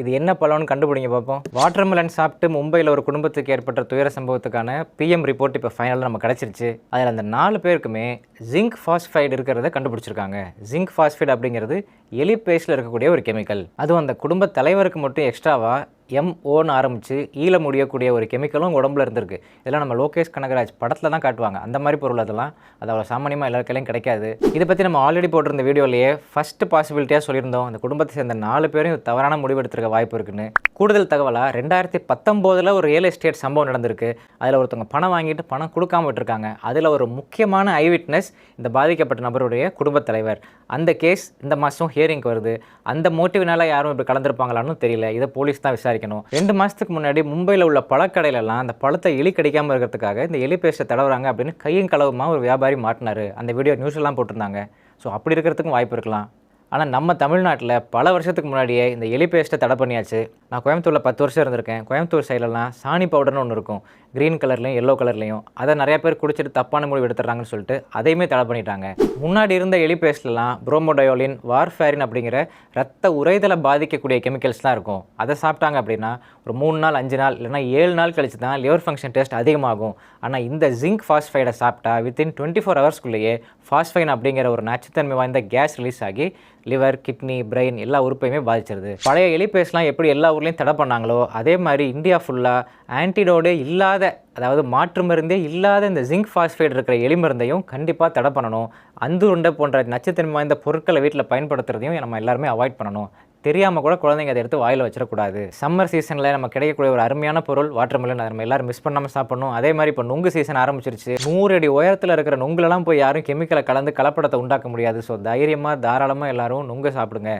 இது என்ன பழம்னு கண்டுபிடிங்க பார்ப்போம். வாட்டர்மெலன் சாப்பிட்டு மும்பையில் ஒரு குடும்பத்துக்கு ஏற்பட்ட துயர சம்பவத்துக்கான பிஎம் ரிப்போர்ட் இப்போ ஃபைனலாக நம்ம கிடச்சிருச்சு. அதில் அந்த 4 பேருக்குமே ஜிங்க் ஃபாஸ்ஃபைடு இருக்கிறத கண்டுபிடிச்சிருக்காங்க. ஜிங்க் ஃபாஸ்ஃபைடு அப்படிங்கிறது எலி பேஸ்ட்டில் இருக்கக்கூடிய ஒரு கெமிக்கல். அதுவும் அந்த குடும்ப தலைவருக்கு மட்டும் எக்ஸ்ட்ராவாக MOன்னு ஆரம்பித்து ஈல முடியக்கூடிய ஒரு கெமிக்கலும் உடம்புல இருந்திருக்கு. இதெல்லாம் நம்ம லோகேஷ் கனகராஜ் படத்தில் தான் காட்டுவாங்க. அந்த மாதிரி பொருள் அதெல்லாம் அது அவ்வளோ சாமானியமாக எல்லா கையிலையும் கிடைக்காது. இதை பற்றி நம்ம ஆல்ரெடி போட்டிருந்த வீடியோலேயே ஃபஸ்ட்டு பாசிபிலிட்டியாக சொல்லியிருந்தோம். அந்த குடும்பத்தை சேர்ந்த 4 பேரும் தவறான முடிவு எடுத்துருக்க வாய்ப்பு இருக்குன்னு. கூடுதல் தகவலாக 2019 ஒரு ரியல் எஸ்டேட் சம்பவம் நடந்திருக்கு. அதில் ஒருத்தவங்க பணம் வாங்கிட்டு பணம் கொடுக்காம விட்டுருக்காங்க. அதில் ஒரு முக்கியமான ஐவிட்னஸ் இந்த பாதிக்கப்பட்ட நபருடைய குடும்பத் தலைவர். அந்த கேஸ் இந்த மாதம் ஹியரிங்க்கு வருது. அந்த மோட்டிவ்னால யாரும் இப்படி கலந்துருப்பாங்களான்னு தெரியல. இதை போலீஸ் தான் விசாரிக்கணும். 2 மாதத்துக்கு முன்னாடி மும்பையில் உள்ள பழக்கடையிலலாம் அந்த பழத்தை எலி கடிக்காமல் இருக்கிறதுக்காக இந்த எலி பேஸ்ட்டை தடவுறாங்க அப்படின்னு கையும் களவுமா ஒரு வியாபாரி மாட்டினார். அந்த வீடியோ நியூஸ்லாம் போட்டிருந்தாங்க. ஸோ அப்படி இருக்கிறதுக்கும் வாய்ப்பு இருக்கலாம். ஆனால் நம்ம தமிழ்நாட்டில் பல வருஷத்துக்கு முன்னாடியே இந்த எலி பேஸ்ட்டை தடை பண்ணியாச்சு. நான் கோயம்புத்தூரில் 10 வருஷம் இருந்திருக்கேன். கோயம்புத்தூர் சைட்லலாம் சாணி பவுடர்னு ஒன்று இருக்கும், க்ரீன் கலர்லையும் எல்லோ கலர்லையும். அதை நிறைய பேர் குடிச்சிட்டு தப்பான முடிவு எடுத்துறாங்கன்னு சொல்லிட்டு அதையுமே தடை பண்ணிட்டாங்க. முன்னாடி இருந்த எலி பேஸ்ட்லாம் புரோமோடயோலின், வார்ஃபேரின் அப்படிங்கிற ரத்த உறைதலை பாதிக்கக்கூடிய கெமிக்கல்ஸ்லாம் இருக்கும். அதை சாப்பிட்டாங்க அப்படின்னா ஒரு 3 நாள் 5 நாள் இல்லைனா 7 நாள் கழிச்சு தான் லிவர் ஃபங்க்ஷன் டெஸ்ட் அதிகமாகும். ஆனால் இந்த ஜிங்க் ஃபாஸ்ஃபைடை சாப்பிட்டா வித்தின் 24 ஹவர்ஸ்க்குள்ளேயே ஃபாஸ்ஃபைன் அப்படிங்கிற ஒரு நச்சுத்தன்மை வாய்ந்த கேஸ் ரிலீஸ் ஆகி லிவர், கிட்னி, பிரெயின் எல்லா உறுப்பையுமே பாதிச்சிருது. பழைய எலி பேஸ்ட்லாம் எப்படி எல்லா ஊர்லேயும் தடை பண்ணாங்களோ அதே மாதிரி இந்தியா ஃபுல்லாக ஆன்டிடோடே இல்லாத, அதாவது மாற்று மருந்தே இல்லாத இந்த ஜிங்க் ஃபாஸ்ஃபைடு இருக்கிற எலி மருந்தையும் கண்டிப்பாக தடை பண்ணணும். அந்துருண்டை போன்ற நச்சுத்தன்மை வாய்ந்த பொருட்களை வீட்டில் பயன்படுத்துறதையும் நம்ம எல்லாருமே அவாய்ட் பண்ணணும். தெரியாமல் கூட குழந்தைங்க அதை எடுத்து வாயில் வச்சிடக்கூடாது. சம்மர் சீசனில் நம்ம கிடைக்கக்கூடிய ஒரு அருமையான பொருள் வாட்டர்மெலன். அதை நம்ம எல்லாரும் மிஸ் பண்ணாமல் சாப்பிடணும். அதே மாதிரி இப்போ நுங்கு சீசன் ஆரம்பிச்சிருச்சு. 100 அடி உயரத்தில் இருக்கிற நுங்குலலாம் போய் யாரும் கெமிக்கலை கலந்து கலப்படத்தை உண்டாக்க முடியாது. ஸோ தைரியமாக தாராளமாக எல்லாரும் நுங்கு சாப்பிடுங்க.